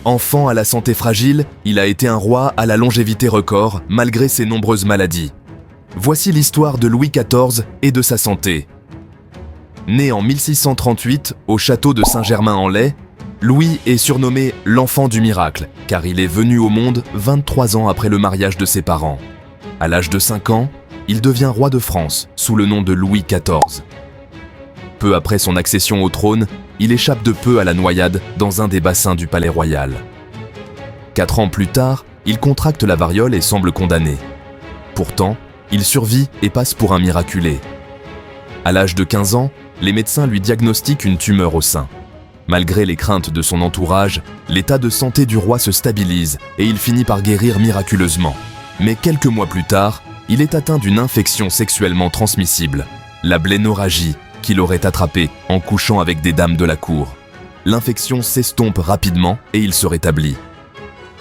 Enfant à la santé fragile, il a été un roi à la longévité record malgré ses nombreuses maladies. Voici l'histoire de Louis XIV et de sa santé. Né en 1638 au château de Saint-Germain-en-Laye, Louis est surnommé l'enfant du miracle car il est venu au monde 23 ans après le mariage de ses parents. À l'âge de 5 ans, il devient roi de France sous le nom de Louis XIV. Peu après son accession au trône, il échappe de peu à la noyade dans un des bassins du palais royal. 4 ans plus tard, il contracte la variole et semble condamné. Pourtant, il survit et passe pour un miraculé. À l'âge de 15 ans, les médecins lui diagnostiquent une tumeur au sein. Malgré les craintes de son entourage, l'état de santé du roi se stabilise et il finit par guérir miraculeusement. Mais quelques mois plus tard, il est atteint d'une infection sexuellement transmissible, la blénorragie, qu'il aurait attrapée en couchant avec des dames de la cour. L'infection s'estompe rapidement et il se rétablit.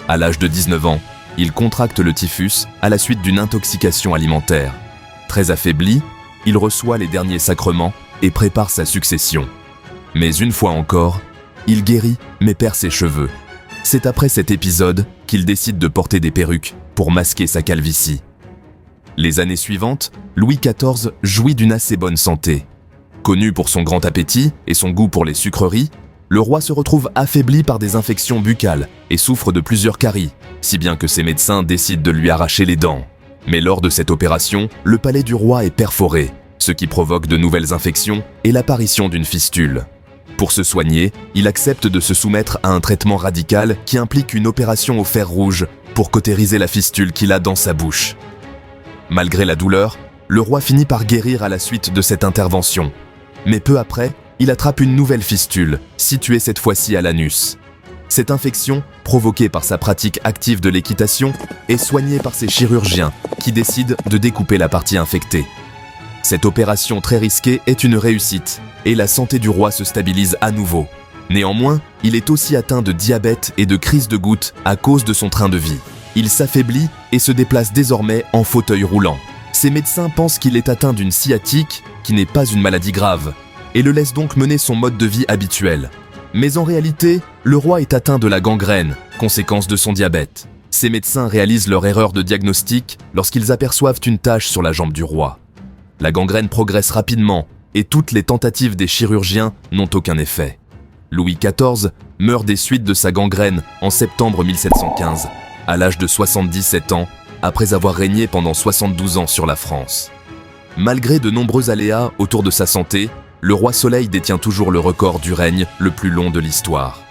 À l'âge de 19 ans, il contracte le typhus à la suite d'une intoxication alimentaire. Très affaibli, il reçoit les derniers sacrements et prépare sa succession. Mais une fois encore, il guérit mais perd ses cheveux. C'est après cet épisode qu'il décide de porter des perruques pour masquer sa calvitie. Les années suivantes, Louis XIV jouit d'une assez bonne santé. Connu pour son grand appétit et son goût pour les sucreries, le roi se retrouve affaibli par des infections buccales et souffre de plusieurs caries, si bien que ses médecins décident de lui arracher les dents. Mais lors de cette opération, le palais du roi est perforé, ce qui provoque de nouvelles infections et l'apparition d'une fistule. Pour se soigner, il accepte de se soumettre à un traitement radical qui implique une opération au fer rouge pour cautériser la fistule qu'il a dans sa bouche. Malgré la douleur, le roi finit par guérir à la suite de cette intervention. Mais peu après, il attrape une nouvelle fistule, située cette fois-ci à l'anus. Cette infection, provoquée par sa pratique active de l'équitation, est soignée par ses chirurgiens qui décident de découper la partie infectée. Cette opération très risquée est une réussite et la santé du roi se stabilise à nouveau. Néanmoins, il est aussi atteint de diabète et de crise de goutte à cause de son train de vie. Il s'affaiblit et se déplace désormais en fauteuil roulant. Ses médecins pensent qu'il est atteint d'une sciatique, qui n'est pas une maladie grave, et le laissent donc mener son mode de vie habituel. Mais en réalité, le roi est atteint de la gangrène, conséquence de son diabète. Ses médecins réalisent leur erreur de diagnostic lorsqu'ils aperçoivent une tache sur la jambe du roi. La gangrène progresse rapidement et toutes les tentatives des chirurgiens n'ont aucun effet. Louis XIV meurt des suites de sa gangrène en septembre 1715, à l'âge de 77 ans, après avoir régné pendant 72 ans sur la France. Malgré de nombreux aléas autour de sa santé, le roi Soleil détient toujours le record du règne le plus long de l'histoire.